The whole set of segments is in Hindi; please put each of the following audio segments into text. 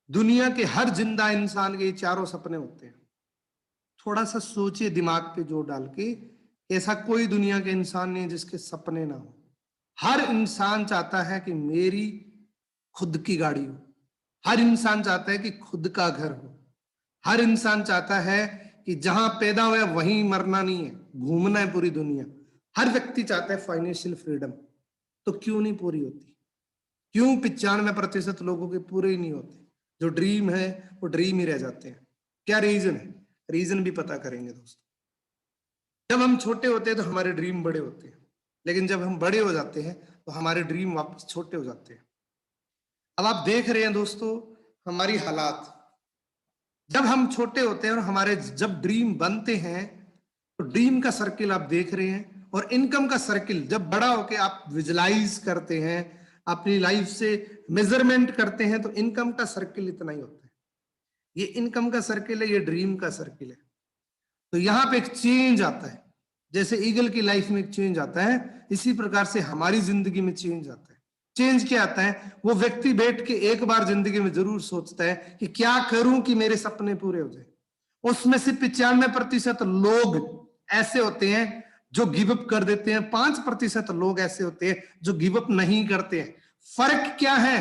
दुनिया के हर जिंदा इंसान के ये चारों सपने होते हैं। थोड़ा सा सोचिए दिमाग पे जोर डाल के, ऐसा कोई दुनिया के इंसान नहीं जिसके सपने ना हो। हर इंसान चाहता है कि मेरी खुद की गाड़ी हो, हर इंसान चाहता है कि खुद का घर हो, हर इंसान चाहता है कि जहां पैदा हुआ वहीं मरना नहीं है, घूमना है पूरी दुनिया। हर व्यक्ति चाहता है फाइनेंशियल फ्रीडम। तो क्यों नहीं पूरी होती? क्यों 95% लोगों के पूरे ही नहीं होते? जो ड्रीम है वो ड्रीम ही रह जाते हैं। क्या रीजन है? रीजन भी पता करेंगे दोस्तों। जब हम छोटे होते हैं तो हमारे ड्रीम बड़े होते हैं, लेकिन जब हम बड़े हो जाते हैं तो हमारे ड्रीम वापस छोटे हो जाते हैं। अब आप देख रहे हैं दोस्तों हमारी हालात। जब हम छोटे होते हैं और हमारे जब ड्रीम बनते हैं तो ड्रीम का सर्किल आप देख रहे हैं, और इनकम का सर्किल जब बड़ा होके आप विजुलाइज करते हैं, अपनी लाइफ से मेजरमेंट करते हैं, तो इनकम का सर्किल इतना ही होता है। ये इनकम का सर्किल है, ये ड्रीम का सर्किल है। तो यहाँ पे एक चेंज आता है। जैसे ईगल की लाइफ में एक चेंज आता है, इसी प्रकार से हमारी जिंदगी में चेंज आता है। चेंज क्या आता है? वो व्यक्ति बैठ के एक बार जिंदगी में जरूर सोचता है कि क्या करूं कि मेरे सपने पूरे हो जाए। उसमें से 95% लोग ऐसे होते हैं जो गिव अप कर देते हैं, 5% लोग ऐसे होते हैं जो गिव अप नहीं करते हैं। फर्क क्या है?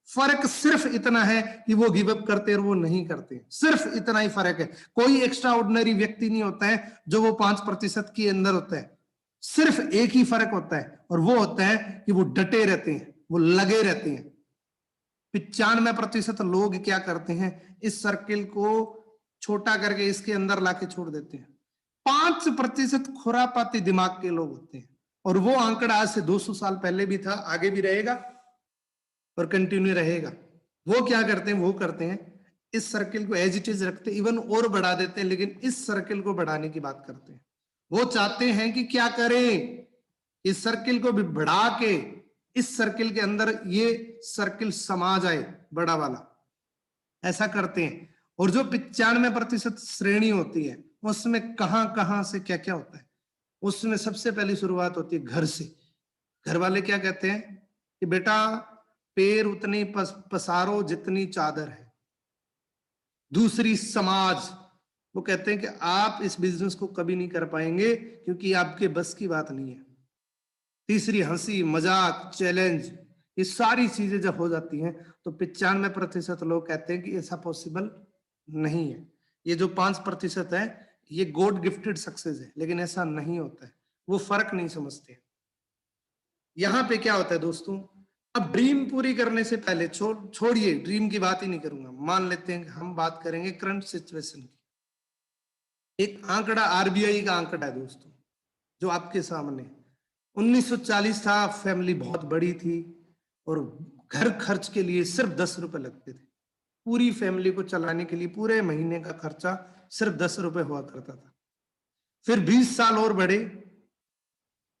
फर्क सिर्फ इतना है कि वो गिव अप करते हैं और वो नहीं करते, सिर्फ इतना ही फर्क है। कोई एक्स्ट्रा ऑर्डिनरी व्यक्ति नहीं होता है जो वो 5% के अंदर होता है। सिर्फ एक ही फर्क होता है, और वो होता है कि वो डटे रहते हैं, वो लगे रहते हैं। 95% लोग क्या करते हैं? इस सर्किल को छोटा करके इसके अंदर लाके छोड़ देते हैं। 5% खुरापाती दिमाग के लोग होते हैं, और वो आंकड़ा आज से 200 साल पहले भी था, आगे भी रहेगा और कंटिन्यू रहेगा। वो क्या करते हैं? वो करते हैं इस सर्किल को एज इट इज रखते, इवन और बढ़ा देते हैं, लेकिन इस सर्किल को बढ़ाने की बात करते हैं। वो चाहते हैं कि क्या करें? इस सर्किल को भी बढ़ा के इस सर्किल के अंदर ये सर्किल समा जाए, बड़ा वाला। ऐसा करते हैं। और जो 95% श्रेणी होती है उसमें कहां कहां से क्या क्या होता है? उसमें सबसे पहली शुरुआत होती है घर से। घर वाले क्या कहते हैं कि बेटा पैर उतनी पसारो जितनी चादर है। दूसरी समाज, वो कहते हैं कि आप इस बिजनेस को कभी नहीं कर पाएंगे क्योंकि आपके बस की बात नहीं है। तीसरी हंसी मजाक चैलेंज, ये सारी चीजें जब हो जाती हैं तो 95% लोग कहते हैं कि ऐसा पॉसिबल नहीं है। ये जो 5% है ये गॉड गिफ्टेड सक्सेस है, लेकिन ऐसा नहीं होता है। वो फर्क नहीं समझते। यहाँ पे क्या होता है दोस्तों? अब ड्रीम पूरी करने से पहले छोड़िए, ड्रीम की बात ही नहीं करूंगा। मान लेते हैं हम बात करेंगे करंट सिचुएशन की। एक आंकड़ा आरबीआई का आंकड़ा है दोस्तों जो आपके सामने। 1940 था, फैमिली बहुत बड़ी थी और घर खर्च के लिए सिर्फ 10 रुपए लगते थे। पूरी फैमिली को चलाने के लिए पूरे महीने का खर्चा सिर्फ 10 रुपए हुआ करता था। फिर 20 साल और बढ़े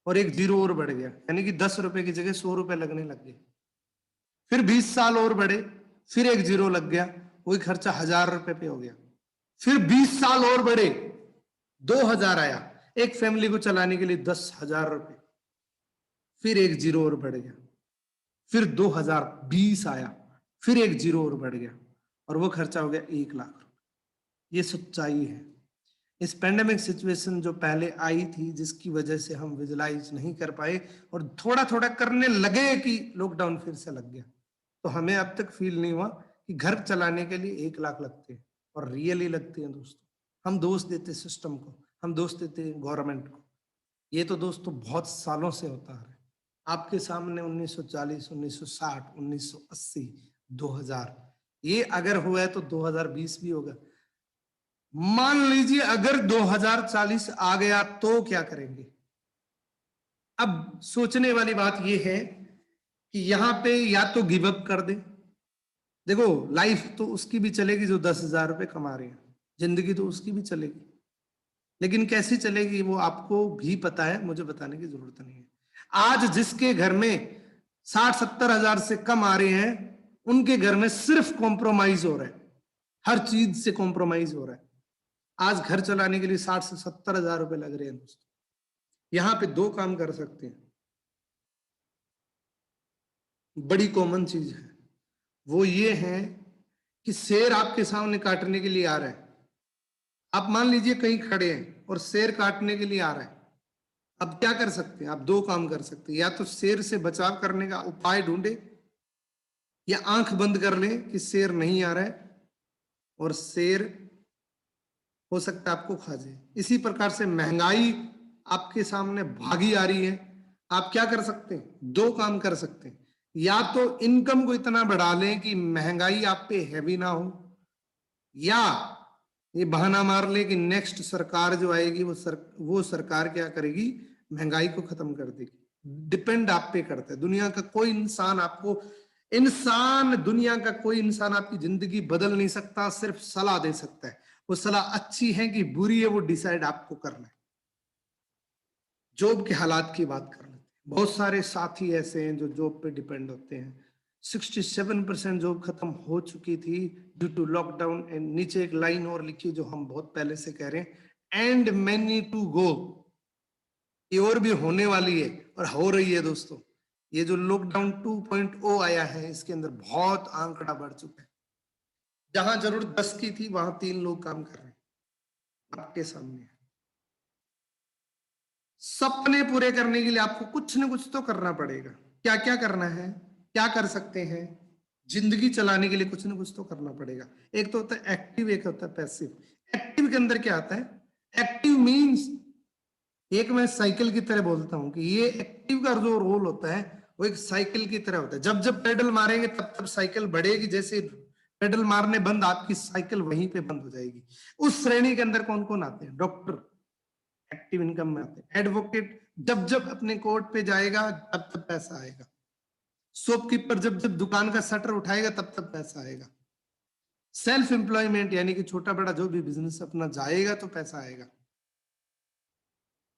और एक जीरो और बढ़ गया, यानी कि 10 रुपए की जगह 100 रुपए लगने लग गए। फिर 20 साल और बढ़े, फिर एक जीरो लग गया, वही खर्चा 1000 रुपए पे हो गया। फिर 20 साल और बढ़े, 2000 आया, एक फैमिली को चलाने के लिए 10,000 रुपए। फिर एक जीरो और बढ़ गया, फिर 2020 आया, फिर एक जीरो और बढ़ गया, और वो खर्चा हो गया 1 लाख रुपए। ये सच्चाई है। इस पेंडेमिक सिचुएशन जो पहले आई थी, जिसकी वजह से हम विजुलाइज नहीं कर पाए और थोड़ा थोड़ा करने लगे कि लॉकडाउन फिर से लग गया, तो हमें अब तक फील नहीं हुआ कि घर चलाने के लिए 1 लाख लगते हैं, और रियली लगते हैं दोस्तों। हम दोष देते सिस्टम को, हम दोष देते गवर्नमेंट को। ये तो दोस्तों बहुत सालों से होता आ रहा है। आपके सामने 1940, 1960, 1980, 2000, ये अगर हुआ है तो 2020 भी होगा। मान लीजिए अगर 2040 आ गया तो क्या करेंगे? अब सोचने वाली बात यह है कि यहां पे या तो गिव अप कर दे। देखो लाइफ तो उसकी भी चलेगी जो 10,000 रुपए कमा रहे हैं, जिंदगी तो उसकी भी चलेगी, लेकिन कैसी चलेगी वो आपको भी पता है, मुझे बताने की जरूरत नहीं है। आज जिसके घर में 60-70 हजार से कम आ रहे हैं, उनके घर में सिर्फ कॉम्प्रोमाइज हो रहा है, हर चीज से कॉम्प्रोमाइज हो रहा है। आज घर चलाने के लिए 60 से 70 हजार रुपए लग रहे हैं दोस्तों। यहां पे दो काम कर सकते हैं, बड़ी कॉमन चीज है, वो ये है कि शेर आपके सामने काटने के लिए आ रहा है, आप मान लीजिए कहीं खड़े हैं और शेर काटने के लिए आ रहा है, अब क्या कर सकते हैं? आप दो काम कर सकते हैं, या तो शेर से बचाव करने का उपाय ढूंढे, या आंख बंद कर ले कि शेर नहीं आ रहा है और शेर हो सकता है आपको खा जाए। इसी प्रकार से महंगाई आपके सामने भागी आ रही है, आप क्या कर सकते हैं? दो काम कर सकते हैं, या तो इनकम को इतना बढ़ा लें कि महंगाई आप पे हैवी ना हो, या ये बहाना मार ले कि नेक्स्ट सरकार जो आएगी वो सरकार क्या करेगी? महंगाई को खत्म कर देगी। डिपेंड आप पे करता है। दुनिया का कोई इंसान आपकी जिंदगी बदल नहीं सकता, सिर्फ सलाह दे सकता है। वो सलाह अच्छी है कि बुरी है, वो डिसाइड आपको करना है। जॉब के हालात की बात कर लेते हैं। बहुत सारे साथी ऐसे हैं जो जॉब पे डिपेंड होते हैं। 67% जॉब खत्म हो चुकी थी ड्यू टू लॉकडाउन। एंड नीचे एक लाइन और लिखी जो हम बहुत पहले से कह रहे हैं, एंड मैनी टू गो। ये और भी होने वाली है और हो रही है दोस्तों। ये जो लॉकडाउन 2.0 आया है, इसके अंदर बहुत आंकड़ा बढ़ चुका है। जहां जरूरत 10 की थी, वहां 3 लोग काम कर रहे हैं आपके सामने। सपने पूरे करने के लिए आपको कुछ ना कुछ तो करना पड़ेगा। क्या क्या करना है, क्या कर सकते हैं? जिंदगी चलाने के लिए कुछ ना कुछ तो करना पड़ेगा। एक तो होता है एक्टिव, एक होता है पैसिव। एक्टिव के अंदर क्या आता है? एक्टिव मीन्स, एक मैं साइकिल की तरह बोलता हूं कि ये एक्टिव का जो रोल होता है वो एक साइकिल की तरह होता है। जब जब पेडल मारेंगे तब तब साइकिल बढ़ेगी, जैसे पेडल मारने बंद, आपकी साइकिल वहीं पे बंद हो जाएगी। उस श्रेणी के अंदर कौन कौन आते हैं? डॉक्टर एक्टिव इनकम में आते हैं। एडवोकेट जब जब अपने कोर्ट पे जाएगा तब तब पैसा आएगा। शॉपकीपर जब जब दुकान का शटर उठाएगा तब तब पैसा आएगा। सेल्फ एम्प्लॉयमेंट यानी कि छोटा बड़ा जो भी बिजनेस अपना जाएगा तो पैसा आएगा।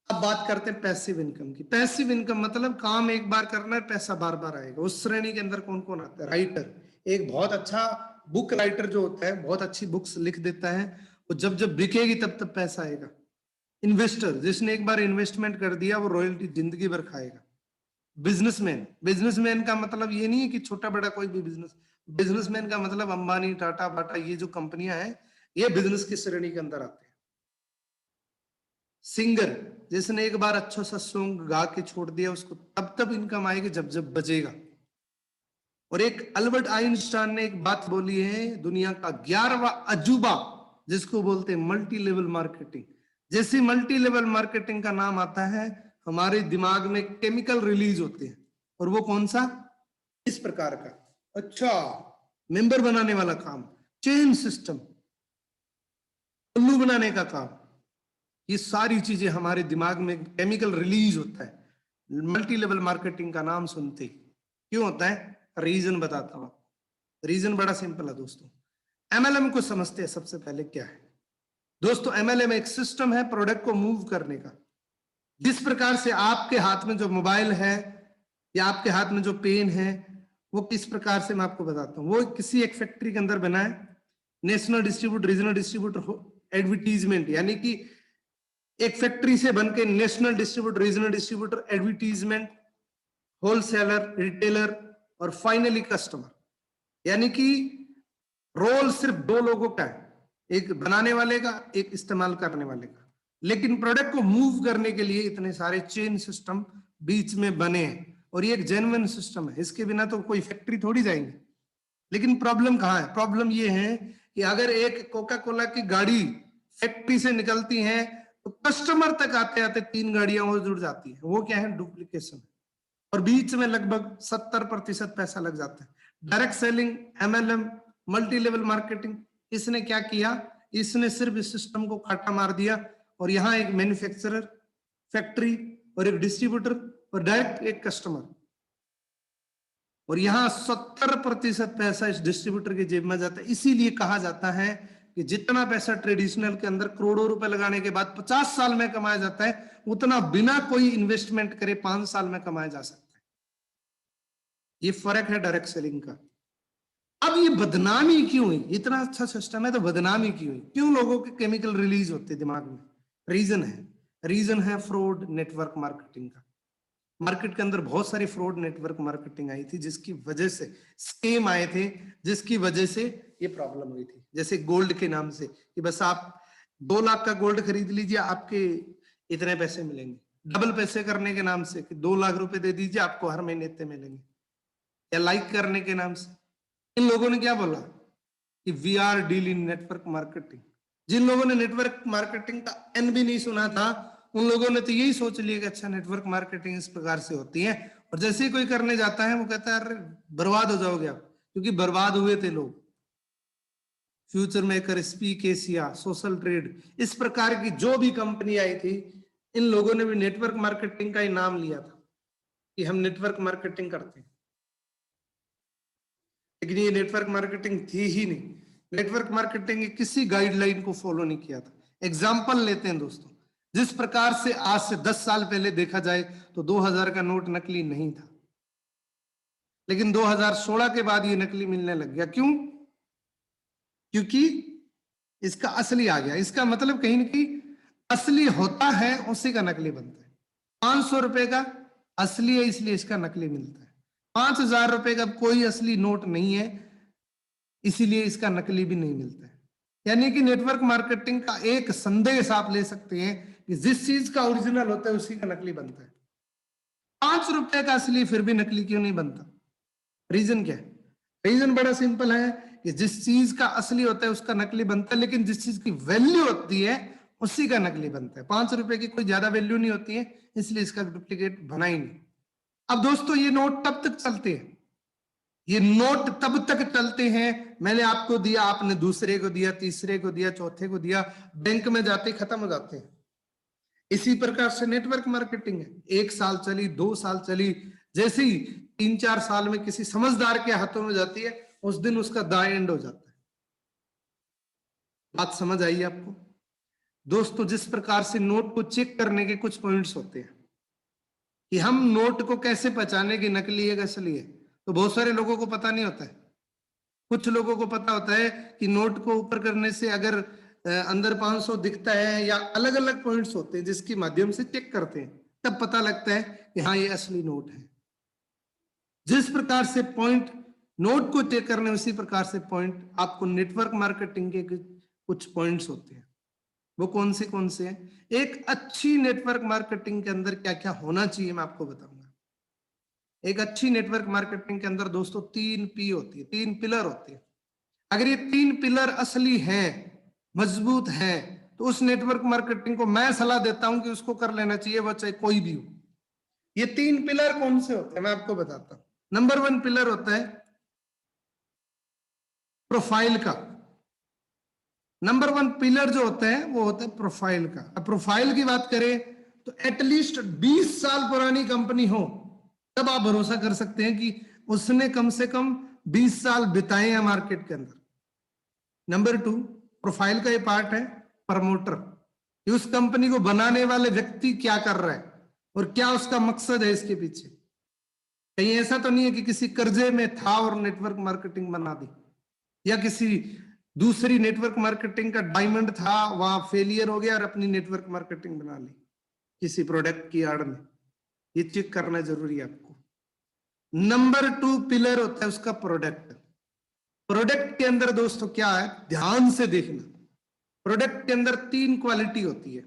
अब बात करते हैं पैसिव इनकम की। पैसिव इनकम मतलब काम एक बार करना है, पैसा बार बार आएगा। उस श्रेणी के अंदर कौन कौन आता है? राइटर, एक बहुत अच्छा बुक राइटर जो होता है, बहुत अच्छी बुक्स लिख देता है, वो जब जब बिकेगी तब तब पैसा आएगा। इन्वेस्टर, जिसने एक बार इन्वेस्टमेंट कर दिया वो रॉयल्टी जिंदगी भर खाएगा। बिजनेसमैन, बिजनेसमैन का मतलब ये नहीं है कि छोटा बड़ा कोई भी बिजनेस। बिजनेसमैन का मतलब अंबानी, टाटा, बाटा, ये जो कंपनियां हैं ये बिजनेस की श्रेणी के अंदर आते हैं। सिंगर, जिसने एक बार अच्छा सा सॉन्ग गा के छोड़ दिया, उसको तब तब इनकम आएगी जब जब बजेगा। और एक अल्बर्ट आइंस्टाइन ने एक बात बोली है, दुनिया का 11वां अजूबा जिसको बोलते हैं मल्टी लेवल मार्केटिंग। जैसे मल्टी लेवल मार्केटिंग का नाम आता है, हमारे दिमाग में केमिकल रिलीज होते हैं। और वो कौन सा? इस प्रकार का, अच्छा, मेंबर बनाने वाला काम, चेन सिस्टम, उल्लू बनाने का काम, ये सारी चीजें हमारे दिमाग में केमिकल रिलीज होता है मल्टी लेवल मार्केटिंग का नाम सुनते ही। क्यों होता है? रीजन बताता हूं। रीजन बड़ा सिंपल है दोस्तों। एमएलएम को समझते हैं। सबसे पहले क्या है दोस्तों? एमएलएम एक सिस्टम है प्रोडक्ट को मूव करने का। जिस प्रकार से आपके हाथ में जो मोबाइल है या आपके हाथ में जो पेन है, वो किस प्रकार से मैं आपको बताता हूं। वो किसी एक फैक्ट्री के अंदर बना है। National distributor, regional distributor, advertisement, यानी कि एक फैक्ट्री से बनके national distributor, regional distributor, advertisement, wholesaler, retailer और फाइनली कस्टमर। यानी कि रोल सिर्फ दो लोगों का है, एक बनाने वाले का, एक इस्तेमाल करने वाले का। लेकिन प्रोडक्ट को मूव करने के लिए इतने सारे चेन सिस्टम बीच में बने हैं और ये एक जेन्युइन सिस्टम है। इसके बिना तो कोई फैक्ट्री थोड़ी जाएंगे। लेकिन प्रॉब्लम कहाँ है? प्रॉब्लम ये है कि अगर एक कोका कोला की गाड़ी फैक्ट्री से निकलती है तो कस्टमर तक आते आते 3 गाड़ियां और जुड़ जाती है। वो क्या है? डुप्लीकेशन। और बीच में लगभग 70% पैसा लग जाता है। Direct selling, MLM, multi level marketing, इसने क्या किया? इसने सिर्फ इस सिस्टम को काटा मार दिया और यहाँ एक मैन्युफैक्चरर, फैक्ट्री और एक डिस्ट्रीब्यूटर और डायरेक्ट एक कस्टमर। और यहाँ 70% पैसा इस डिस्ट्रीब्यूटर की जेब में जाता है। इसीलिए कहा जाता है कि जितना पैसा ट्रेडिशनल के अंदर करोड़ों रुपए लगाने के बाद 50 साल में कमाया जाता है, उतना बिना कोई इन्वेस्टमेंट करे 5 साल में कमाया जा सकता है। ये फर्क है डायरेक्ट सेलिंग का। अब ये बदनामी क्यों हुई? इतना अच्छा सिस्टम है तो बदनामी क्यों हुई? क्यों लोगों के केमिकल रिलीज होते दिमाग में? रीजन है फ्रॉड नेटवर्क मार्केटिंग का। मार्केट के अंदर बहुत सारी फ्रॉड नेटवर्क मार्केटिंग आई थी, जिसकी वजह से स्कैम आए थे, जिसकी वजह से ये प्रॉब्लम हुई थी। जैसे गोल्ड के नाम से कि बस आप 2 लाख का गोल्ड खरीद लीजिए, आपके इतने पैसे मिलेंगे। डबल पैसे करने के नाम से कि 2 लाख रुपए दे दीजिए, आपको हर महीने इतने मिलेंगे। या लाइक करने के नाम से इन लोगों ने क्या बोला कि we are deal in network marketing. जिन लोगों ने नेटवर्क मार्केटिंग का एन भी नहीं सुना था, उन लोगों ने तो यही सोच लिया कि अच्छा नेटवर्क मार्केटिंग इस प्रकार से होती है, और जैसे ही कोई करने जाता है वो कहता है अरे बर्बाद हो जाओगे आप, क्योंकि बर्बाद हुए थे लोग। Future maker, speak Asia, social trade, इस प्रकार की जो भी कंपनी आई थी, इन लोगों ने भी नेटवर्क मार्केटिंग का ही नाम लिया था कि हम नेटवर्क मार्केटिंग करते हैं, लेकिन ये नेटवर्क मार्केटिंग थी ही नहीं। नेटवर्क मार्केटिंग की किसी गाइडलाइन को फॉलो नहीं किया था। एग्जाम्पल लेते हैं दोस्तों, जिस प्रकार से आज से 10 साल पहले देखा जाए तो 2000 का नोट नकली नहीं था, लेकिन 2016 के बाद ये नकली मिलने लग गया। क्यों? क्योंकि इसका असली आ गया। इसका मतलब कहीं ना कहीं असली होता है उसी का नकली बनता है। 500 रुपए का असली है इसलिए इसका नकली मिलता है। 5000 रुपए का कोई असली नोट नहीं है इसीलिए इसका नकली भी नहीं मिलता है। यानी कि नेटवर्क मार्केटिंग का एक संदेश आप ले सकते हैं कि जिस चीज का ओरिजिनल होता है उसी का नकली बनता है। 5 रुपए का असली फिर भी नकली क्यों नहीं बनता? रीजन क्या है? रीजन बड़ा सिंपल है कि जिस चीज का असली होता है उसका नकली बनता है, लेकिन जिस चीज की वैल्यू होती है उसी का नकली बनता है। 5 रुपए की कोई ज्यादा वैल्यू नहीं होती है इसलिए इसका डुप्लीकेट बना ही नहीं। अब दोस्तों ये नोट तब तक चलते हैं, ये नोट तब तक चलते हैं, मैंने आपको दिया, आपने दूसरे को दिया, तीसरे को दिया, चौथे को दिया, बैंक में जाते खत्म हो जाते हैं। इसी प्रकार से नेटवर्क मार्केटिंग है। 1 साल चली, 2 साल चली, जैसे ही 3-4 साल में किसी समझदार के हाथों में जाती है उस दिन उसका द एंड हो जाता है। बात समझ आई आपको? दोस्तों जिस प्रकार से नोट को चेक करने के कुछ पॉइंट्स होते हैं कि हम नोट को कैसे पहचाने कि नकली है कि असली है, तो बहुत सारे लोगों को पता नहीं होता है। कुछ लोगों को पता होता है कि नोट को ऊपर करने से अगर अंदर 500 दिखता है, या अलग अलग पॉइंट्स होते हैं जिसके माध्यम से चेक करते हैं, तब पता लगता है कि हाँ ये असली नोट है। जिस प्रकार से पॉइंट नोट को चेक करने उसी प्रकार से पॉइंट आपको नेटवर्क मार्केटिंग के कुछ पॉइंट्स होते हैं। वो कौन से हैं? एक अच्छी नेटवर्क मार्केटिंग के अंदर क्या क्या होना चाहिए मैं आपको बताऊंगा। एक अच्छी नेटवर्क मार्केटिंग के अंदर दोस्तों 3 पी होती है, 3 पिलर होते हैं। अगर ये 3 पिलर असली हैं, मजबूत हैं, तो उस नेटवर्क मार्केटिंग को मैं सलाह देता हूं कि उसको कर लेना चाहिए, वो चाहे कोई भी हो। ये 3 पिलर कौन से होते हैं मैं आपको बताता हूं। नंबर 1 पिलर होता है प्रोफाइल का। नंबर 1 पिलर जो होता है वो होता है प्रोफाइल का। अब प्रोफाइल की बात करें तो एटलीस्ट 20 साल पुरानी कंपनी हो तब आप भरोसा कर सकते हैं कि उसने कम से कम 20 साल बिताए हैं मार्केट के अंदर। नंबर 2 प्रोफाइल का ये पार्ट है प्रमोटर, उस कंपनी को बनाने वाले व्यक्ति क्या कर रहा है और क्या उसका मकसद है इसके पीछे। कहीं ऐसा तो नहीं है कि किसी कर्जे में था और नेटवर्क मार्केटिंग बना दी, या किसी दूसरी नेटवर्क मार्केटिंग का डायमंड था वहां फेलियर हो गया और अपनी नेटवर्क मार्केटिंग बना ली किसी प्रोडक्ट की आड़ में। ये चेक करना जरूरी है आपको। नंबर 2 पिलर होता है उसका प्रोडक्ट। प्रोडक्ट के अंदर दोस्तों क्या है, ध्यान से देखना। प्रोडक्ट के अंदर 3 क्वालिटी होती है,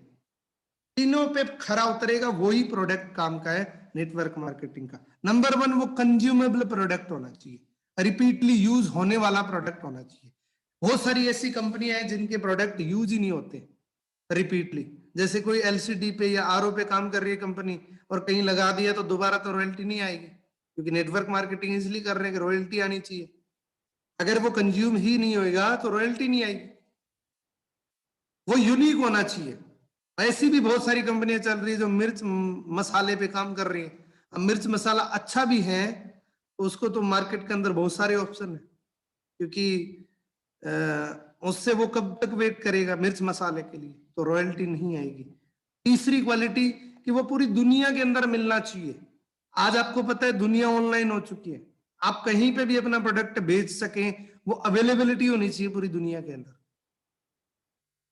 तीनों पे खरा उतरेगा वही प्रोडक्ट काम का है नेटवर्क मार्केटिंग का। नंबर 1 वो कंज्यूमेबल प्रोडक्ट होना चाहिए, रिपीटली यूज होने वाला प्रोडक्ट होना चाहिए। बहुत सारी ऐसी कंपनियां हैं जिनके प्रोडक्ट यूज ही नहीं होते रिपीटली, जैसे कोई एलसीडी पे या आरओ पे काम कर रही है कंपनी और कहीं लगा दिया तो दोबारा तो रॉयल्टी नहीं आएगी, क्योंकि नेटवर्क मार्केटिंग इसलिए कर रहे हैं कि रॉयल्टी आनी चाहिए। अगर वो कंज्यूम ही नहीं होगा तो रॉयल्टी नहीं आएगी, वो यूनिक होना चाहिए। ऐसी भी बहुत सारी कंपनियां चल रही है जो मिर्च मसाले पे काम कर रही है। अब मिर्च मसाला अच्छा भी है तो उसको तो मार्केट के अंदर बहुत सारे ऑप्शन है, क्योंकि उससे वो कब तक वेट करेगा मिर्च मसाले के लिए, तो रॉयल्टी नहीं आएगी। तीसरी क्वालिटी कि वो पूरी दुनिया के अंदर मिलना चाहिए। आज आपको पता है दुनिया ऑनलाइन हो चुकी है, आप कहीं पे भी अपना प्रोडक्ट बेच सकें, वो अवेलेबिलिटी होनी चाहिए पूरी दुनिया के अंदर।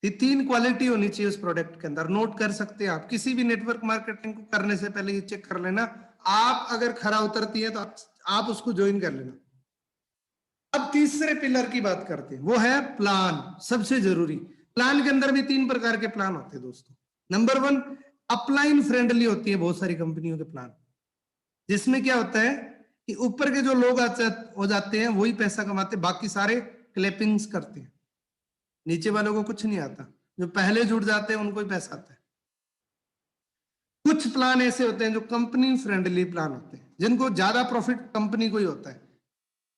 ये 3 क्वालिटी होनी चाहिए उस प्रोडक्ट के अंदर। नोट कर सकते हैं आप, किसी भी नेटवर्क मार्केटिंग को करने से पहले ये चेक कर लेना। आप अगर खरा उतरती है तो आप उसको ज्वाइन कर लेना। अब तीसरे पिलर की बात करते हैं, वो है प्लान। सबसे जरूरी प्लान के अंदर भी 3 प्रकार के प्लान होते हैं दोस्तों। नंबर 1, अपलाइन फ्रेंडली होती है बहुत सारी कंपनियों के प्लान, जिसमें क्या होता है कि ऊपर के जो लोग हो जाते हैं वही पैसा कमाते, बाकी सारे क्लैपिंग्स करते हैं, नीचे वालों को कुछ नहीं आता, जो पहले जुड़ जाते हैं उनको ही पैसा आता है। कुछ प्लान ऐसे होते हैं जो कंपनी फ्रेंडली प्लान होते हैं, जिनको ज्यादा प्रॉफिट कंपनी को ही होता है,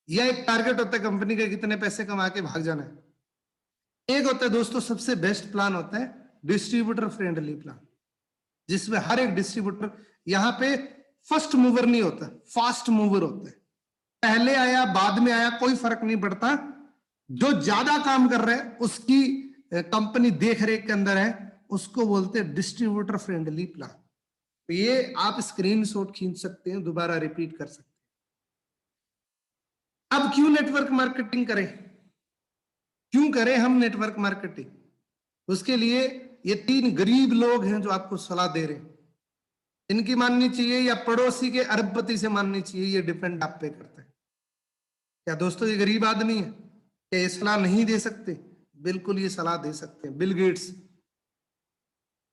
या एक टारगेट होता है कंपनी का कितने पैसे कमा के भाग जाना है। एक होता है दोस्तों सबसे बेस्ट प्लान होता है डिस्ट्रीब्यूटर फ्रेंडली प्लान, जिसमें हर एक डिस्ट्रीब्यूटर यहाँ पे फर्स्ट मूवर नहीं होता, फास्ट मूवर होता है। पहले आया बाद में आया कोई फर्क नहीं पड़ता, जो ज्यादा काम कर रहा है उसकी कंपनी देख रेख के अंदर है, उसको बोलते हैं डिस्ट्रीब्यूटर फ्रेंडली प्लान। तो ये आप स्क्रीनशॉट खींच सकते हैं, दोबारा रिपीट कर सकते हैं। अब क्यों नेटवर्क मार्केटिंग करें, क्यों करें हम नेटवर्क मार्केटिंग? उसके लिए ये 3 गरीब लोग हैं जो आपको सलाह दे रहे हैं, इनकी माननी चाहिए या पड़ोसी के अरबपति से माननी चाहिए, ये डिपेंड आप पे करता है। क्या दोस्तों ये गरीब आदमी है, क्या ये सलाह नहीं दे सकते? बिल्कुल ये सलाह दे सकते हैं। बिल गेट्स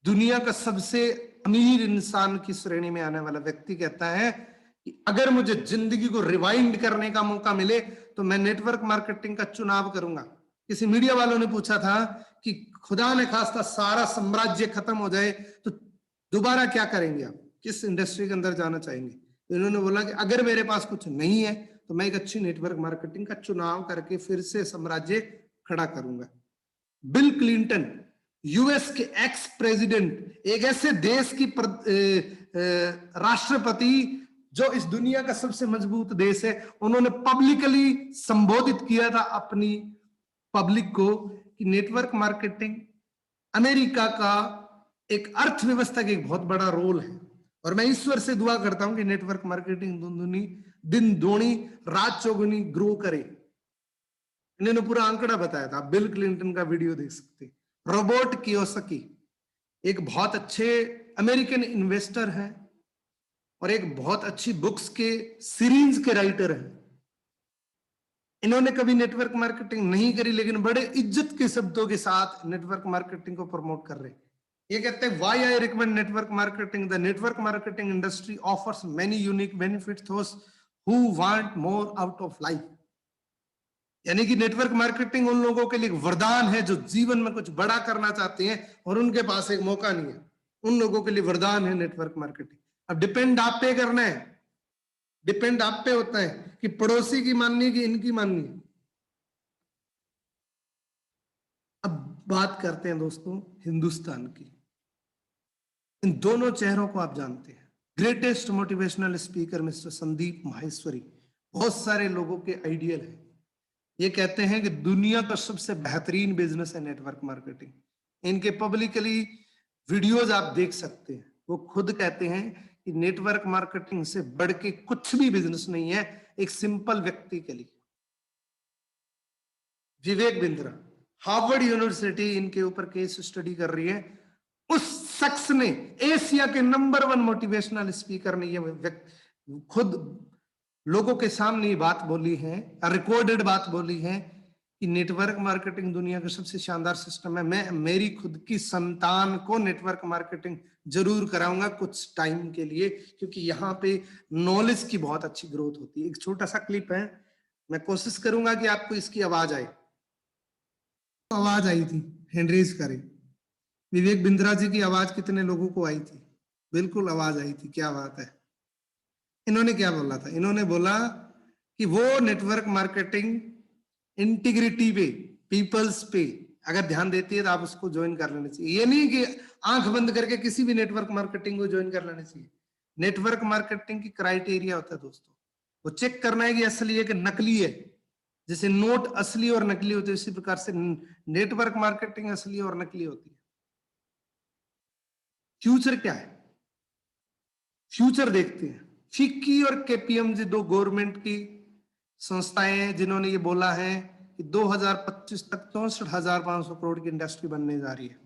दुनिया का सबसे अमीर इंसान की श्रेणी में आने वाला व्यक्ति कहता है कि अगर मुझे जिंदगी को रिवाइंड करने का मौका मिले तो मैं नेटवर्क मार्केटिंग का चुनाव करूंगा। किसी मीडिया वालों ने पूछा था कि खुदा ने खास्ता सारा साम्राज्य खत्म हो जाए तो दोबारा क्या करेंगे आप, किस इंडस्ट्री के अंदर जाना चाहेंगे? तो इन्होंने बोला कि अगर मेरे पास कुछ नहीं है तो मैं एक अच्छी नेटवर्क मार्केटिंग का चुनाव करके फिर से साम्राज्य खड़ा करूंगा। बिल क्लिंटन यूएस के एक्स प्रेसिडेंट, एक ऐसे देश की राष्ट्रपति जो इस दुनिया का सबसे मजबूत देश है, उन्होंने पब्लिकली संबोधित किया था अपनी पब्लिक को कि नेटवर्क मार्केटिंग अमेरिका का एक अर्थव्यवस्था का एक बहुत बड़ा रोल है, और मैं ईश्वर से दुआ करता हूं कि नेटवर्क मार्केटिंग दिन दूनी रात चौगुनी ग्रो करे। इन्होंने पूरा आंकड़ा बताया था, बिल क्लिंटन का वीडियो देख सकते हैं। रॉबर्ट कियोसाकी एक बहुत अच्छे अमेरिकन इन्वेस्टर हैं और एक बहुत अच्छी बुक्स के सीरीज के राइटर हैं। इन्होंने कभी नेटवर्क मार्केटिंग नहीं करी, लेकिन बड़े इज्जत के शब्दों के साथ नेटवर्क मार्केटिंग को प्रमोट कर रहे हैं। ये कहते हैं why I recommend network marketing, the network marketing industry offers many unique benefits those who want more out of life. यानी कि नेटवर्क मार्केटिंग उन लोगों के लिए वरदान है जो जीवन में कुछ बड़ा करना चाहते हैं और उनके पास एक मौका नहीं है, उन लोगों के लिए वरदान है नेटवर्क मार्केटिंग। अब डिपेंड आप पे करना है, डिपेंड आप पे होता है कि पड़ोसी की माननी की इनकी माननी। अब बात करते हैं दोस्तों हिंदुस्तान की। इन दोनों चेहरों को आप जानते हैं, greatest motivational speaker mister Sandeep Maheshwari बहुत सारे लोगों के आइडियल है। ये कहते हैं कि दुनिया का सबसे बेहतरीन बिजनेस है नेटवर्क मार्केटिंग। इनके पब्लिकली वीडियोज आप देख सकते हैं, वो खुद कहते हैं कि नेटवर्क मार्केटिंग से बढ़ के कुछ भी बिजनेस नहीं है एक सिंपल व्यक्ति के लिए। विवेक बिंद्रा, हार्वर्ड यूनिवर्सिटी इनके ऊपर केस स्टडी कर रही है। उस शख्स ने, एशिया के नंबर 1 मोटिवेशनल स्पीकर ने ये खुद लोगों के सामने ये बात बोली है, रिकॉर्डेड बात बोली है कि नेटवर्क मार्केटिंग दुनिया का सबसे शानदार सिस्टम है। मैं मेरी खुद की संतान को नेटवर्क मार्केटिंग जरूर कराऊंगा कुछ टाइम के लिए, क्योंकि यहाँ पे नॉलेज की बहुत अच्छी ग्रोथ होती है। एक छोटा सा क्लिप है, मैं कोशिश करूंगा कि आपको इसकी आवाज आए। आवाज आई थी, हैंडरेज करें। विवेक बिंद्रा जी की आवाज कितने लोगों को आई थी? बिल्कुल आवाज आई थी, क्या बात है। इन्होंने क्या बोला था? इन्होंने बोला कि वो नेटवर्क मार्केटिंग इंटीग्रिटी पे, पीपल्स पे अगर ध्यान देती है तो आप उसको ज्वाइन कर लेना चाहिए। ये नहीं कि आंख बंद करके किसी भी नेटवर्क मार्केटिंग को ज्वाइन कर लेना चाहिए। नेटवर्क मार्केटिंग की क्राइटेरिया होता है दोस्तों, वो चेक करना है कि असली है कि नकली है। जैसे नोट असली और नकली होते हैं, इसी प्रकार से नेटवर्क मार्केटिंग असली और नकली होती है। फ्यूचर क्या है? फ्यूचर देखते हैं। फिक्की और केपीएमजी 2 गवर्नमेंट की संस्थाएं हैं जिन्होंने ये बोला है कि 2025 तक 64,500 करोड़ की इंडस्ट्री बनने जा रही है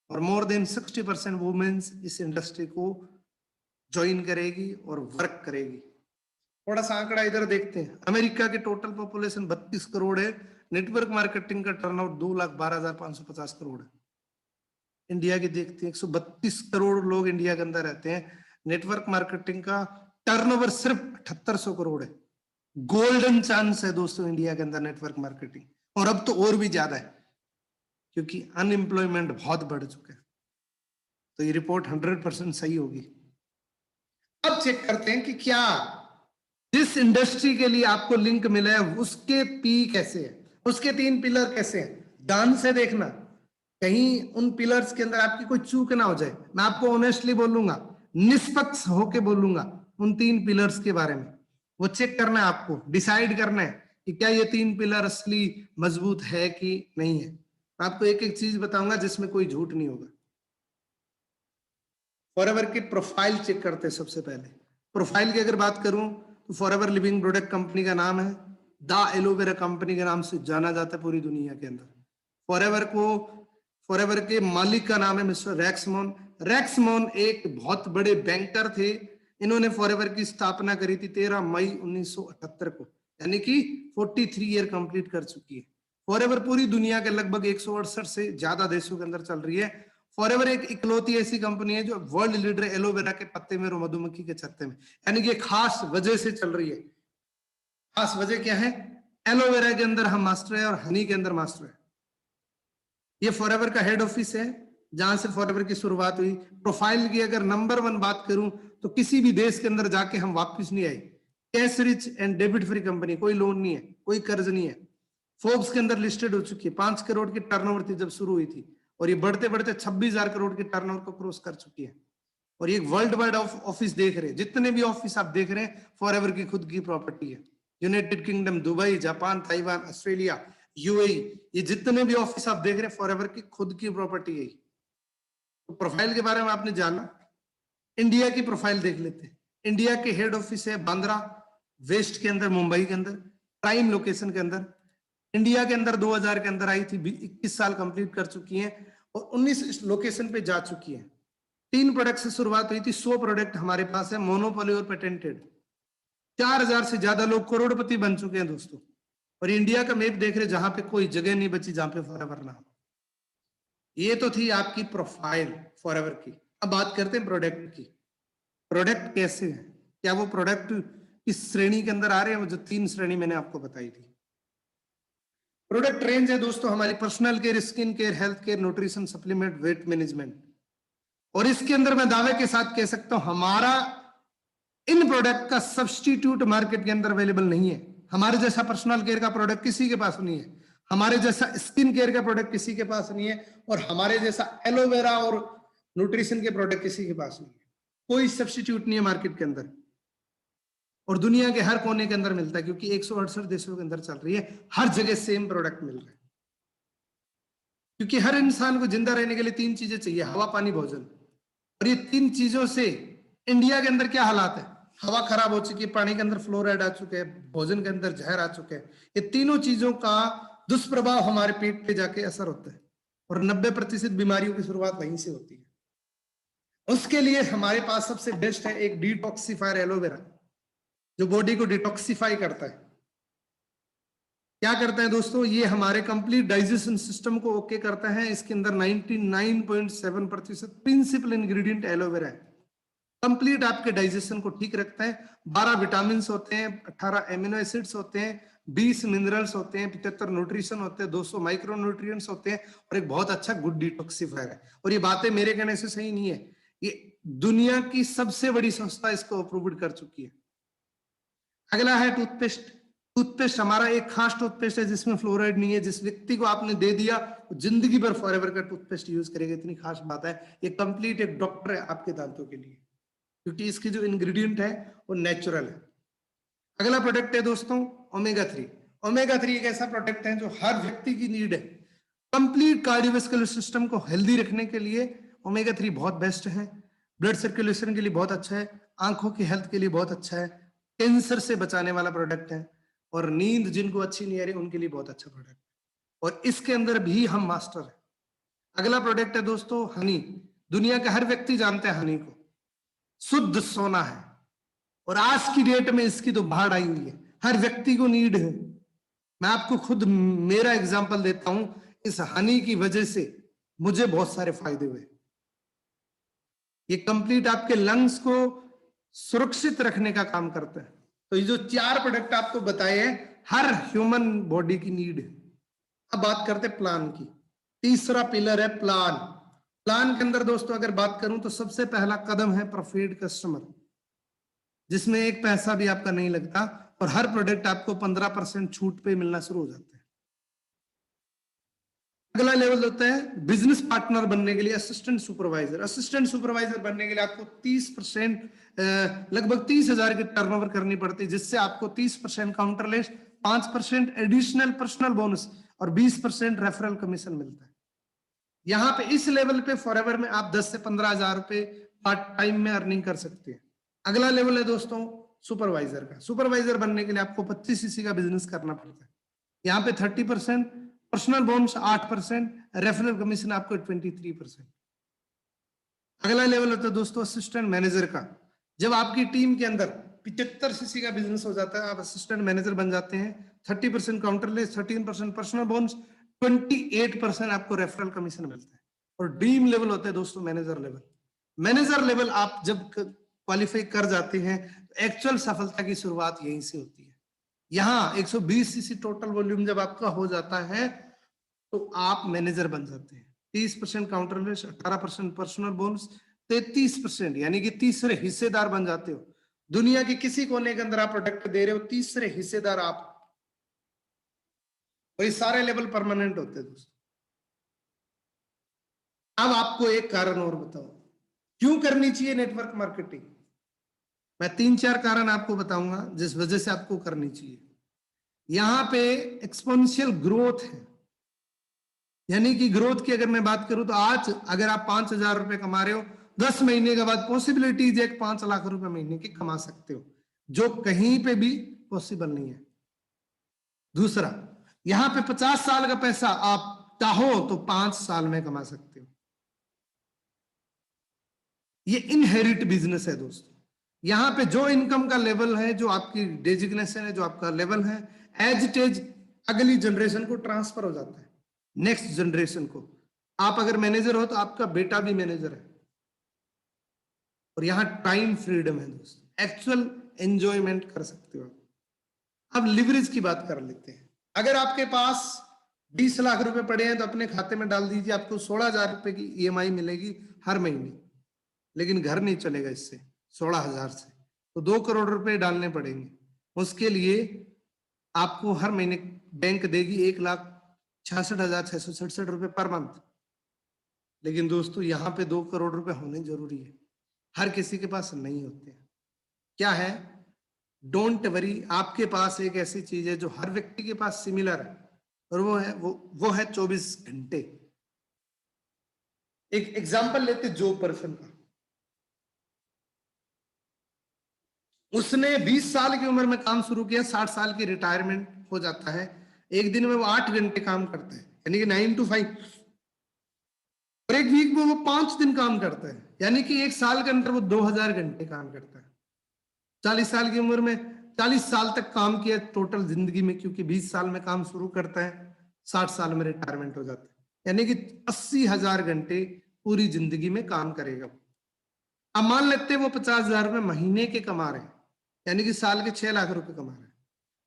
और मोर देन 60% वुमेन्स इस इंडस्ट्री को ज्वाइन करेगी और वर्क करेगी। थोड़ा सा आंकड़ा इधर देखते हैं। अमेरिका की टोटल पॉपुलेशन 32 करोड़ है, नेटवर्क मार्केटिंग का टर्नओवर 2,12,550 करोड़ है। इंडिया की देखते हैं 132 करोड़ लोग इंडिया के अंदर रहते हैं, नेटवर्क मार्केटिंग का टर्नओवर सिर्फ 7800 करोड़ है। गोल्डन चांस है दोस्तों इंडिया के अंदर नेटवर्क मार्केटिंग, और अब तो और भी ज्यादा है क्योंकि अनएम्प्लॉयमेंट बहुत बढ़ चुका है। तो ये रिपोर्ट 100% सही होगी। अब चेक करते हैं कि क्या जिस इंडस्ट्री के लिए आपको लिंक मिला है उसके पी कैसे है, उसके 3 पिलर कैसे हैं, ध्यान से देखना, कहीं उन पिलर्स के अंदर आपकी कोई चूक ना हो जाए। मैं आपको ऑनेस्टली बोलूंगा, निष्पक्ष होके बोलूंगा उन 3 पिलर्स के बारे में। वो चेक करना है, आपको डिसाइड करना है कि क्या ये 3 पिलर असली मजबूत है कि नहीं है। मैं आपको एक एक चीज बताऊंगा जिसमें कोई झूठ नहीं होगा। फॉरएवर की प्रोफाइल चेक करते हैं। सबसे पहले प्रोफाइल की अगर बात करूं तो फॉरएवर लिविंग प्रोडक्ट कंपनी का नाम है, द एलोवेरा कंपनी के नाम से जाना जाता है पूरी दुनिया के अंदर। फॉरएवर के मालिक का नाम है मिस्टर रैक्समोन। रैक्समोन एक बहुत बड़े बैंकर थे। इन्होंने फॉरएवर की स्थापना करी थी 13 मई 1978 को, यानी कि 43 ईयर कंप्लीट कर चुकी है। फॉरएवर पूरी दुनिया के लगभग 168 से ज्यादा देशों के अंदर चल रही है। फॉरएवर एक इकलौती ऐसी कंपनी है जो वर्ल्ड लीडर है एलोवेरा के पत्ते में और मधुमक्खी के छत्ते में, यानी कि खास वजह से चल रही है। खास वजह क्या है? एलोवेरा के अंदर हम मास्टर है और हनी के अंदर मास्टर है। ये फॉरएवर का हेड ऑफिस है जहां से फॉरएवर की शुरुआत हुई। प्रोफाइल की अगर नंबर 1 बात करूं तो किसी भी देश के अंदर जाके हम वापस नहीं आए। Cash rich and debit free company, कोई लोन नहीं है, कोई कर्ज नहीं है। फोर्ब्स के अंदर लिस्टेड हो चुकी है, 5 करोड़ की टर्नओवर थी जब शुरू हुई थी, और ये बढ़ते बढ़ते 26,000 करोड़ के टर्नओवर को क्रॉस कर चुकी है। और ये वर्ल्ड वाइड ऑफिस देख रहे हैं, जितने भी ऑफिस आप देख रहे हैं फॉरएवर की खुद की प्रॉपर्टी है। United kingdom, Dubai, Japan, Taiwan, Australia, UAE, ये जितने भी ऑफिस आप देख रहे हैं फॉरएवर की खुद की प्रॉपर्टी है। तो प्रोफाइल के बारे में आपने जाना। इंडिया की प्रोफाइल देख लेते हैं। इंडिया के हेड ऑफिस है बांद्रा वेस्ट के अंदर, मुंबई के अंदर, प्राइम लोकेशन के अंदर। इंडिया के अंदर 2000 के अंदर आई थी, 21 साल कंप्लीट कर चुकी हैं और 19 लोकेशन पे जा चुकी है। 3 प्रोडक्ट से शुरुआत हुई थी, 100 प्रोडक्ट हमारे पास है, मोनोपोली और पेटेंटेड। 4000 से ज्यादा लोग करोड़पति बन चुके हैं दोस्तों। और इंडिया का मैप देख रहे, जहां पे कोई जगह नहीं बची जहां पे फॉरएवर ना हो। ये तो थी आपकी प्रोफाइल फॉरएवर की। अब बात करते हैं प्रोडक्ट की। प्रोडक्ट कैसे है? क्या वो प्रोडक्ट इस श्रेणी के अंदर आ रहे हैं, वो जो 3 श्रेणी मैंने आपको बताई थी। प्रोडक्ट रेंज है दोस्तों हमारी personal care, skin care, health care, nutrition, supplement, weight management. और इसके अंदर मैं दावे के साथ कह सकता हूं हमारा इन प्रोडक्ट का सब्स्टिट्यूट मार्केट के अंदर अवेलेबल नहीं है। हमारे जैसा पर्सनल केयर का प्रोडक्ट किसी के पास नहीं है, हमारे जैसा स्किन केयर का प्रोडक्ट किसी के पास नहीं है, और हमारे जैसा एलोवेरा और न्यूट्रिशन के प्रोडक्ट किसी के पास नहीं है। कोई सब्स्टिट्यूट नहीं है मार्केट के अंदर, और दुनिया के हर कोने के अंदर मिलता है क्योंकि 168 देशों के अंदर चल रही है। हर जगह सेम प्रोडक्ट मिल रहा है क्योंकि हर इंसान को जिंदा रहने के लिए 3 चीजें चाहिए, हवा, पानी, भोजन। और ये 3 चीजों से इंडिया के अंदर क्या हालात है? हवा खराब हो चुकी है, पानी के अंदर फ्लोराइड आ चुके हैं, भोजन के अंदर जहर आ चुके हैं। ये तीनों चीजों का दुष्प्रभाव हमारे पेट पे जाके असर होता है और 90% बीमारियों की शुरुआत वहीं से होती है। उसके लिए हमारे पास सबसे बेस्ट है एक डिटॉक्सिफायर एलोवेरा, जो बॉडी को डिटॉक्सिफाई करता है। क्या करता है दोस्तों? ये हमारे कंप्लीट डाइजेशन सिस्टम को ओके करता है। इसके अंदर 99.7% प्रिंसिपल इंग्रेडिएंट एलोवेरा है। कंप्लीट आपके डाइजेशन को ठीक रखता है। 12 विटामिन होते हैं, 18 एमिनो एसिड्स होते हैं, 20 मिनरल्स होते हैं, 75 न्यूट्रिशन होते हैं, 200 माइक्रो न्यूट्रिएंट्स होते हैं, और एक बहुत अच्छा गुड डिटॉक्सिफायर है। और ये बातें मेरे कहने से सही नहीं है, ये दुनिया की सबसे बड़ी संस्था इसको अप्रूव्ड कर चुकी है। अगला है टूथपेस्ट। टूथपेस्ट हमारा एक खास टूथपेस्ट है जिसमें फ्लोराइड नहीं है। जिस व्यक्ति को आपने दे दिया वो जिंदगी भर फॉरएवर का टूथपेस्ट यूज करेगा, इतनी खास बात है। ये कंप्लीट एक डॉक्टर है आपके दांतों के लिए, क्योंकि इसके जो इंग्रेडिएंट है वो नेचुरल है। अगला प्रोडक्ट है दोस्तों ओमेगा 3। ओमेगा 3 एक ऐसा प्रोडक्ट है जो हर व्यक्ति की नीड है। कंप्लीट कार्डियोवास्कुलर सिस्टम को हेल्दी रखने के लिए ओमेगा 3 बहुत बेस्ट है। ब्लड सर्कुलेशन के लिए बहुत अच्छा है, आंखों की हेल्थ के लिए बहुत अच्छा है, कैंसर से बचाने वाला प्रोडक्ट है, और नींद जिनको अच्छी नहीं आ रही उनके लिए बहुत अच्छा प्रोडक्ट है, और इसके अंदर भी हम मास्टर है। अगला प्रोडक्ट है दोस्तों हनी। दुनिया का हर व्यक्ति जानता है हनी को, शुद्ध सोना है, और आज की डेट में इसकी तो भाड़ आई हुई है, हर व्यक्ति को नीड है। मैं आपको खुद मेरा एग्जांपल देता हूं, इस हनी की वजह से मुझे बहुत सारे फायदे हुए। ये कंप्लीट आपके लंग्स को सुरक्षित रखने का काम करता है। तो ये जो 4 प्रोडक्ट आपको बताए हैं, हर ह्यूमन बॉडी की नीड है। अब बात करते हैं प्लान की। तीसरा पिलर है प्लान। प्लान के अंदर दोस्तों अगर बात करूं तो सबसे पहला कदम है प्रीफर्ड कस्टमर, जिसमें एक पैसा भी आपका नहीं लगता और हर प्रोडक्ट आपको 15% छूट पे मिलना शुरू हो जाता है। अगला लेवल होता है बिजनेस पार्टनर बनने के लिए असिस्टेंट सुपरवाइजर। असिस्टेंट सुपरवाइजर बनने के लिए आपको 30% लगभग 30,000 की टर्नओवर करनी पड़ती है, जिससे आपको 30% काउंटरलेस, 5% एडिशनल पर्सनल बोनस और 20% रेफरल कमीशन मिलता है। यहाँ पे इस लेवल पे फॉरएवर में आप 10 से 15,000 रुपए पार्ट टाइम में अर्निंग कर सकते हैं। अगला लेवल है दोस्तों सुपरवाइजर का। सुपरवाइजर बनने के लिए आपको 25 सीसी का बिजनेस करना पड़ता है। यहाँ पे 30%, पर्सनल बोनस 8%, रेफरल कमीशन आपको 23%। अगला लेवल होता है दोस्तों असिस्टेंट मैनेजर का। जब आपकी टीम के अंदर 75 सीसी का बिजनेस हो जाता है, आप असिस्टेंट मैनेजर बन जाते हैं। 30% काउंटरलेस, 13% पर्सनल बोनस, 28% आपको रेफरल कमीशन मिलता है। और ड्रीम लेवल होता है दोस्तों मैनेजर लेवल। मैनेजर लेवल आप जब क्वालिफाई कर जाते हैं, एक्चुअल सफलता की शुरुआत यहीं से होती है। यहाँ 120 सीसी टोटल वॉल्यूम जब आपका हो जाता है तो आप मैनेजर बन जाते हैं। 30% काउंटरलेस, 18% पर्सनल बोनस, 33% यानी कि तीसरे हिस्सेदार बन जाते हो। दुनिया के किसी कोने के अंदर आप प्रोडक्ट दे रहे हो, तीसरे हिस्सेदार आप। और ये सारे लेवल परमानेंट होते हैं दोस्तों। अब आपको एक कारण और बताओ क्यों करनी चाहिए नेटवर्क मार्केटिंग। मैं 3-4 कारण आपको बताऊंगा जिस वजह से आपको करनी चाहिए। यहां पे एक्सपोनेंशियल ग्रोथ है, यानी कि ग्रोथ की अगर मैं बात करूं तो आज अगर आप 5,000 रुपए कमा रहे हो, 10 महीने के बाद पॉसिबिलिटीज एक 5 लाख रुपए महीने की कमा सकते हो, जो कहीं पे भी पॉसिबल नहीं है। दूसरा, यहां पे 50 साल का पैसा आप चाहो तो 5 साल में कमा सकते हो। ये इनहेरिट बिजनेस है दोस्तों। यहां पे जो इनकम का लेवल है, जो आपकी डेजिग्नेशन है, जो आपका लेवल है, एज इट इज अगली जनरेशन को ट्रांसफर हो जाता है, नेक्स्ट जनरेशन को। आप अगर मैनेजर हो तो आपका बेटा भी मैनेजर है। और यहां टाइम फ्रीडम है दोस्तों, एक्चुअल एंजॉयमेंट कर सकते हो। अब लिवरेज की बात कर लेते हैं। अगर आपके पास 20 लाख रुपए पड़े हैं तो अपने खाते में डाल दीजिए, आपको 16,000 रुपए की ईएमआई मिलेगी हर महीने। लेकिन घर नहीं चलेगा इससे 16,000 से, तो 2 करोड़ रुपए डालने पड़ेंगे। उसके लिए आपको हर महीने बैंक देगी 1,66,667 रुपए पर मंथ। लेकिन दोस्तों यहाँ पे 2 करोड़ रुपए होने जरूरी है, हर किसी के पास नहीं होते। क्या है? डोंट वरी, आपके पास एक ऐसी चीज है जो हर व्यक्ति के पास सिमिलर है, और वो है 24 घंटे। एक एग्जांपल लेते जो पर्सन का, उसने 20 साल की उम्र में काम शुरू किया, 60 साल की रिटायरमेंट हो जाता है। एक दिन में वो 8 घंटे काम करता है, यानी कि 9 to 5। और एक वीक में वो 5 दिन काम करता है, यानी कि एक साल के अंदर वो 2,000 घंटे काम करता है। 40 साल की उम्र में 40 साल तक काम किया टोटल जिंदगी में, क्योंकि 20 साल में काम शुरू करता है, 60 साल में रिटायरमेंट हो जाता है, यानी कि 80,000 घंटे पूरी जिंदगी में काम करेगा। अब मान लेते हैं वो 50,000 रुपए महीने के कमा रहे हैं, यानी कि साल के 6 लाख रुपए कमा रहे हैं।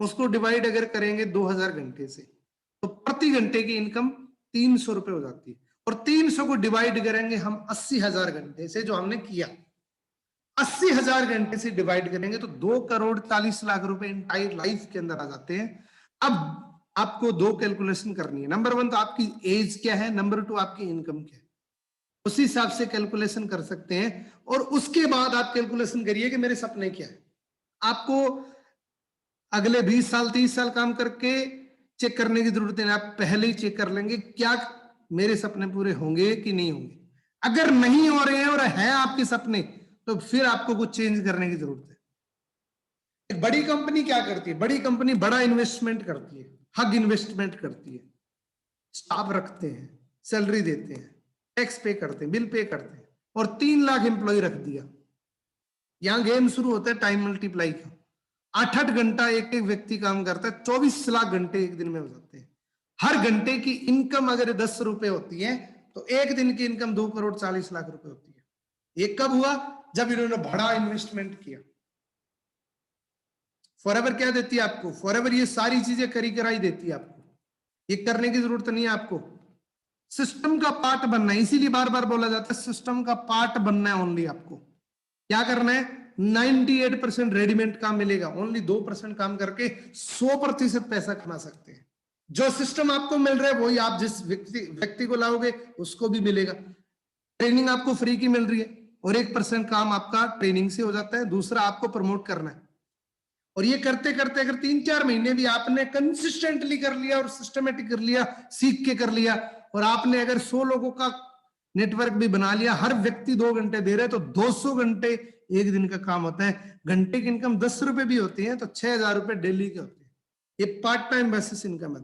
उसको डिवाइड अगर करेंगे 2,000 घंटे से, तो प्रति घंटे की इनकम 300 रुपए हो जाती है। और 300 को डिवाइड करेंगे हम 80,000 घंटे से, जो हमने किया 80,000 घंटे से डिवाइड करेंगे तो 2,40,00,000 रुपए इंटायर लाइफ के अंदर आ जाते हैं। अब आपको 2 कैलकुलेशन करनी है। नंबर 1 तो आपकी एज क्या है, नंबर 2 आपकी इनकम क्या है। उसी हिसाब से कैलकुलेशन कर सकते हैं, और उसके बाद आप कैलकुलेशन करिए कि मेरे सपने क्या है। आपको अगले 20 साल 30 साल काम करके चेक करने की जरूरत है, आप पहले ही चेक कर लेंगे क्या मेरे सपने पूरे होंगे कि नहीं होंगे। अगर नहीं हो रहे हैं और है आपके सपने, तो फिर आपको कुछ चेंज करने की जरूरत है। एक बड़ी कंपनी क्या करती है? बड़ी कंपनी बड़ा इन्वेस्टमेंट करती है, हग इन्वेस्टमेंट करती है, स्टाफ रखते हैं, सैलरी देते हैं, टैक्स पे करते हैं, बिल पे करते हैं, और 3 लाख एम्प्लॉय रख दिया। यहाँ गेम शुरू होता है टाइम मल्टीप्लाई का। 8-8 घंटा एक एक व्यक्ति काम करता है, 24 लाख घंटे एक दिन में हो जाते हैं। हर घंटे की इनकम अगर 10 रुपए होती है तो एक दिन की इनकम 2 करोड़ 40 लाख रुपए होती है। ये कब हुआ? जब इन्होंने बड़ा इन्वेस्टमेंट किया। फॉरएवर क्या देती है आपको? फॉरएवर ये सारी चीजें करी कराई देती है आपको, ये करने की जरूरत नहीं है आपको। सिस्टम का पार्ट बनना है, इसीलिए बार बार बोला जाता है सिस्टम का पार्ट बनना है। ओनली आपको क्या करना है? 98% रेडीमेड काम मिलेगा, ओनली 2% काम करके 100% पैसा कमा सकते हैं। जो सिस्टम आपको मिल रहा है वही आप जिस व्यक्ति को लाओगे उसको भी मिलेगा। ट्रेनिंग आपको फ्री की मिल रही है और 1% काम आपका ट्रेनिंग से हो जाता है। दूसरा आपको प्रमोट करना है, और ये करते करते अगर 3-4 महीने भी आपने कंसिस्टेंटली कर लिया और सिस्टमेटिक कर लिया, सीख के कर लिया, और आपने अगर 100 लोगों का नेटवर्क भी बना लिया, हर व्यक्ति 2 घंटे दे रहे, तो 200 घंटे एक दिन का काम होता है। घंटे की इनकम 10 रुपए भी होती है तो 6,000 रुपए डेली के होते हैं। ये पार्ट टाइम बेसिस इनकम है।